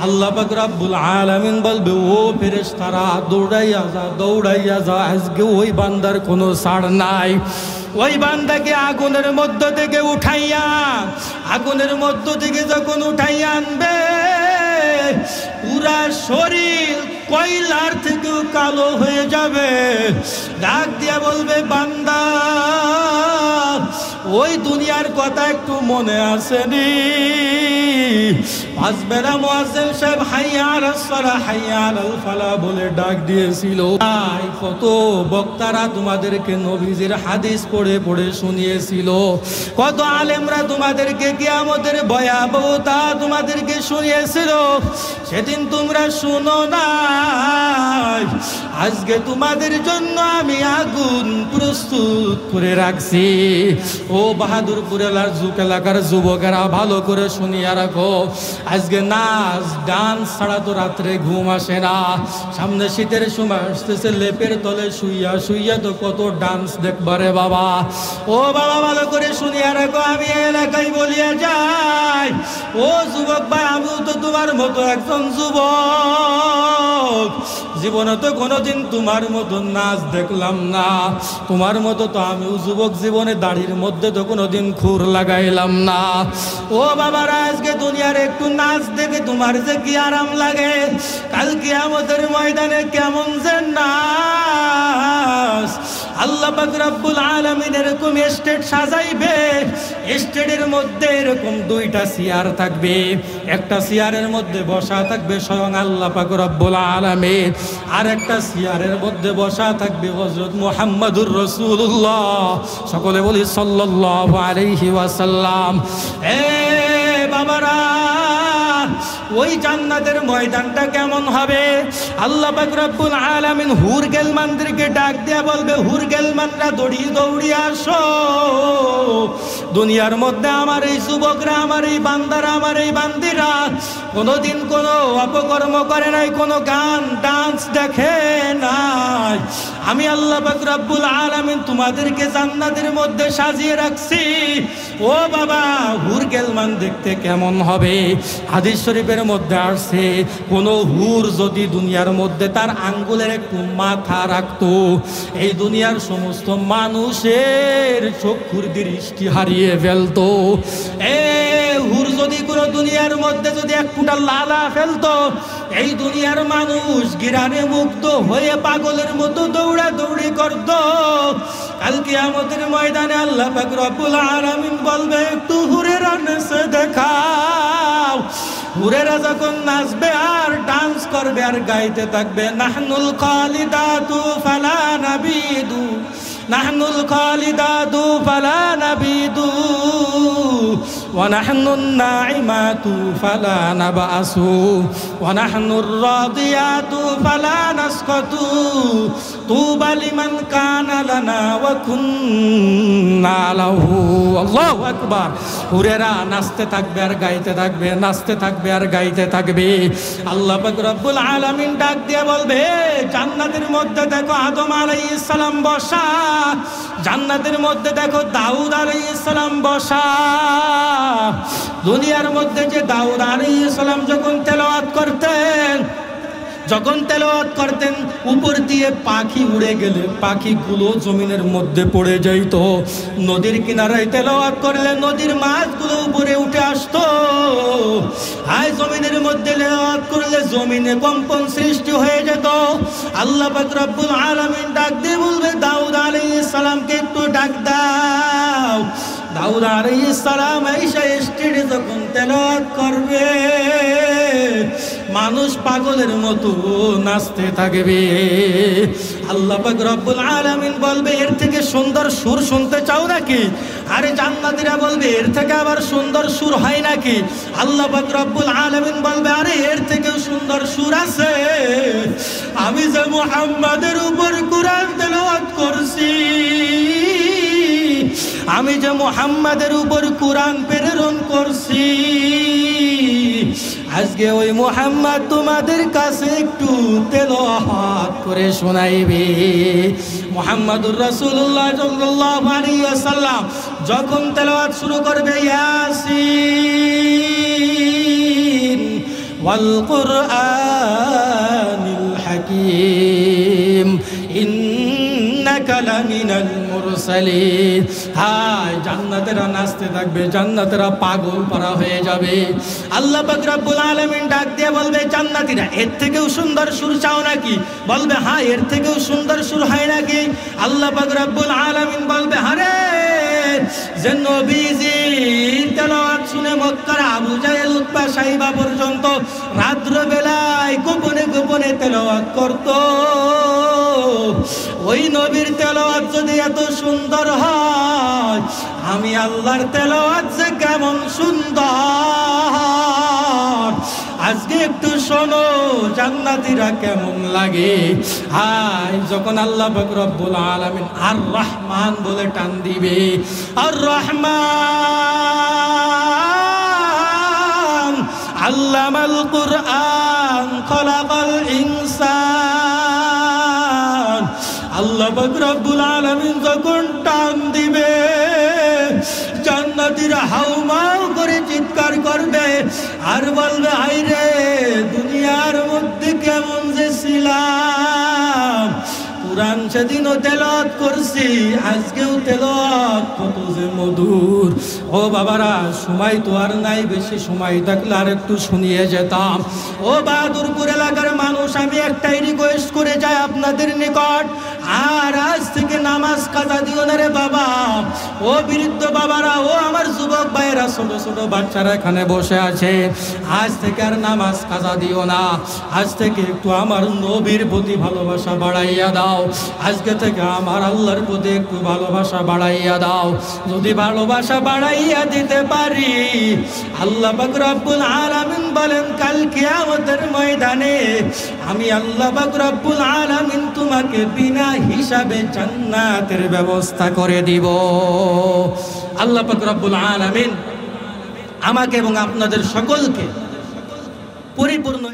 আল্লাহ পাক রব্বুল আলামিন বলবে, ও ফেরেশতারা দৌড়াইয়া যা দৌড়াইয়া যা, আজকে ওই বান্দার কোনো ছাড় নাই। ওই বান্দাকে আগুনের মধ্য থেকে উঠাইয়া, আগুনের মধ্য থেকে যখন উঠাইয়া আনবে, পুরা শরীর কয়লার থেকেও কালো হয়ে যাবে। ডাক দিয়া বলবে, বান্দা ওই দুনিয়ার কথা একটু মনে আসেনি? পাঁচ বেলা মুয়াজ্জিন সাহেব হাইয়া আলাস সালাহ হাইয়া আলাল ফালাহ বলে ডাক দিয়েছিল। কত বক্তারা তোমাদেরকে নবীজির হাদিস পড়ে পড়ে শুনিয়েছিল, কত আলেমরা তোমাদেরকে কিয়ামতের ভয়াবহতা তোমাদেরকে শুনিয়েছিল, সেদিন তোমরা শুনো নাই। আজকে তোমাদের জন্য আমি আগুন প্রস্তুত করে রাখছি। ও বাহাদুরপুর এলাকার যুবকেরা ভালো করে শুনিয়া রাখো, আজকে নাচ ডান্স ছাড়া তো রাত্রে ঘুম আসে না। সামনে শীতের সময় আসতেছে, লেপের তলে শুইয়া শুইয়া তো কত ডান্স দেখবারে বাবা। ও বাবা ভালো করে শুনিয়া রাখো, আমি এলাকায় বলিয়া যাই, ও যুবক ভাই, আমিও তো তোমার মতো একজন যুবক। জীবনে তো কোনোদিন তোমার মতো নাচ দেখলাম না, তোমার মতো তো আমিও যুবক জীবনে দাড়ির মধ্যে তো কোনোদিন খুর লাগাইলাম না। ও বাবারা, আজকে দুনিয়ার একটু নাচ দেখে তোমার যে কি আরাম লাগে, কাল কিয়ামতের ময়দানে কেমন যে নাচ। আল্লাহ পাক রব্বুল আলামিন এরকম স্টেজ সাজাইবে, স্টেজের মধ্যে এরকম দুইটা চেয়ার থাকবে, একটা চেয়ারের মধ্যে বসা থাকবে স্বয়ং আল্লাহ পাক রব্বুল আলামিন, আর একটা চেয়ারের মধ্যে বসা থাকবে হযরত মুহাম্মদুর রাসূলুল্লাহ। সকলে বলি সাল্লাল্লাহু আলাইহি ওয়াসাল্লাম। এ বাবারা, ওই জান্নাতের ময়দানটা কেমন হবে? আল্লাহ পাক রব্বুল আলামিন হুর গেলমানদেরকে ডাক দিয়া বলবে, হুর গেলমানরা দৌড়িয়ে দৌড়িয়ে আসো। দুনিয়ার মধ্যে আমার এই যুবকরা, আমার এই বান্দারা, আমার এই বান্দিরা কোনোদিন কোনো অপকর্ম করে নাই, কোনো গান ডান্স দেখে নাই। আমি আল্লাহ পাক রব্বুল আলামিন তোমাদেরকে জান্নাতের মধ্যে সাজিয়ে রাখছি। ও বাবা, হুর গেলমান দেখতে কেমন হবে? হাদিস শরীফের মধ্যে আসছে, কোন হুর যদি দুনিয়ার মধ্যে তার আঙ্গুলের একটু মাথা রাখতো, এই দুনিয়ার সমস্ত মানুষের চক্ষুর দৃষ্টি হারিয়ে ফেলতো। এ হুর যদি কোনো দুনিয়ার মধ্যে যদি এক ফুটা লালা ফেলতো, এই দুনিয়ার মানুষ গিরানে মুক্ত হয়ে পাগলের মতো দৌড়াদৌড়ি করত। কাল কিয়ামতের ময়দানে আল্লাহ পাক রব্বুল আলামিন বলবে, একটু হুরেরা নেচে দেখাও। হুরেরা যখন নাচবে আর ডান্স করবে আর গাইতে থাকবে, নাহনুল খালিদাতু ফালা নাবিদু, নাহনুল খালিদাতু ফালা নাবিদু, ওয়া নাহনুন নাইমাতু ফালা নাবাসু, ওয়া নাহনুর রাদিয়াতু ফালা নাসকাতু, তুবা লিমান কানা লানা ওয়া কুন্না লাহু। আল্লাহু আকবার। হুরেরা নাচতে থাকবে আর গাইতে থাকবে, নাচতে থাকবে আর গাইতে থাকবে। আল্লাহ পাক রব্বুল আলামিন ডাক দিয়ে বলবে, জান্নাতের মধ্যে দেখো আদম আলাইহিস সালাম বসা, জান্নাতের মধ্যে দেখো দাউদ আলাইহিস সালাম বসা। দুনিয়ার মধ্যে যে দাউদ আলাইহিস সালাম যখন তেলাওয়াত করতেন, যখন তেলাওয়াত করতেন উপর দিয়ে পাখি উড়ে গেলে পাখিগুলো জমিনের মধ্যে পড়ে যাইত। নদীর কিনারায় তেলাওয়াত করলে নদীর মাছগুলো উপরে উঠে আসতো। আর জমিনের মধ্যে তেলাওয়াত করলে জমিনে কম্পন সৃষ্টি হয়ে যেত। আল্লাহ পাক রব্বুল আলামিন ডাক দিয়ে বলবে, দাউদ আলাইহিস সালামকে একটু ডাক দাও। দাউদ আলাইহিস সালাম আয়েশা স্টেজে যখন তেলাওয়াত করবে, মানুষ পাগলের মতো নাচতে থাকবে। আল্লাহ পাক রব্বুল আলামিন বলবে, এর থেকে সুন্দর সুর শুনতে চাও নাকি? আরে জান্নাতীরা বলবে, এর থেকে আবার সুন্দর সুর হয় নাকি? আল্লাহ পাক রব্বুল আলামিন বলবে, আরে এর থেকেও সুন্দর সুর আছে। আমি যে মুহাম্মাদের উপর কুরআন তেলাওয়াত করছি, আমি যে মুহাম্মাদের উপর কুরআন প্রেরণ করছি, আজকে ওই মুহাম্মদ তোমাদের কাছে একটু তেলাওয়াত করে শোনাইবে। মুহাম্মাদুর রাসূলুল্লাহ সাল্লাল্লাহু আলাইহি ওয়াসাল্লাম যখন তেলাওয়াত শুরু করবে, ইয়াসিন ওয়াল কুরআনিল হাকীম ইন্নাকা লামিনাল মুরসালিন। হায়, জান্নাতেরা নাচতে থাকবে, জান্নাতেরা পাগল পারা হয়ে যাবে। আল্লাহ পাক রব্বুল আলামিন ডাক দিয়ে বলবে, জান্নাতীরা এর থেকেও সুন্দর সুর চাও নাকি? বলবে, হ্যাঁ, এর থেকেও সুন্দর সুর হয় নাকি? আল্লাহ পাক রব্বুল আলামিন বলবে, আরে যে নবীজির তেলাওয়াত শুনে মক্কার আবু জাহেল উতবা সাইবা পর্যন্ত রাত্র বেলায় গোপনে গোপনে তেলাওয়াত করত, ওই নবীর তেলাওয়াত যদি এত সুন্দর হয়, আমি আল্লাহর তেলাওয়াত যে কেমন সুন্দর, আজকে একটু শোনো জান্নাতীরা কেমন লাগে। হায়, যখন আল্লাহ পাক রব্বুল আলামিন আর রহমান বলে টান দিবে, আর রহমান আল্লামাল কুরআন খলাকাল ইনসান, আল্লাহ পাক রব্বুল আলামিন যখন টান দিবে, জান্নাতীরা হাউমাউ করে চিৎকার করবে আর বলবে, হায়রে দুনিয়ার মধ্যে কেমন যে ছিলাম, কুরআন সেদিনও তেলাওয়াত করছি, আজকেও তেলাওয়াত কত যে মধুর। ও বাবারা, সময় তো আর নাই, বেশি সময় থাকলে আর একটু শুনিয়ে যেতাম। ও বাহাদুরপুর এলাকার মানুষ, আমি একটাই রিকোয়েস্ট করে যাই আপনাদের নিকট, আর আজ থেকে নামাজ কাজা দিও না রে বাবা। ও বৃদ্ধ বাবারা, ও আমার যুবক ভাইয়েরা, ছোট ছোট বাচ্চারা এখানে বসে আছে, আজ থেকে আর নামাজ কাজা দিও না। আজ থেকে একটু আমার নবীর প্রতি ভালোবাসা বাড়াইয়া দাও। আজকে থেকে আমার আল্লাহর প্রতি একটু ভালোবাসা বাড়াইয়া দাও। যদি ভালোবাসা বাড়াইয়া দিতে পারি, আল্লাহ পাক রব্বুল আলামিন বলেন, কাল কিয়ামতের ময়দানে আমি আল্লাহ পাক রব্বুল আলামিন তোমাকে বিনা হিসাবে জান্নাতের ব্যবস্থা করে দিব। আল্লাহ পাক রব্বুল আলামিন আমাকে এবং আপনাদের সকলকে পরিপূর্ণ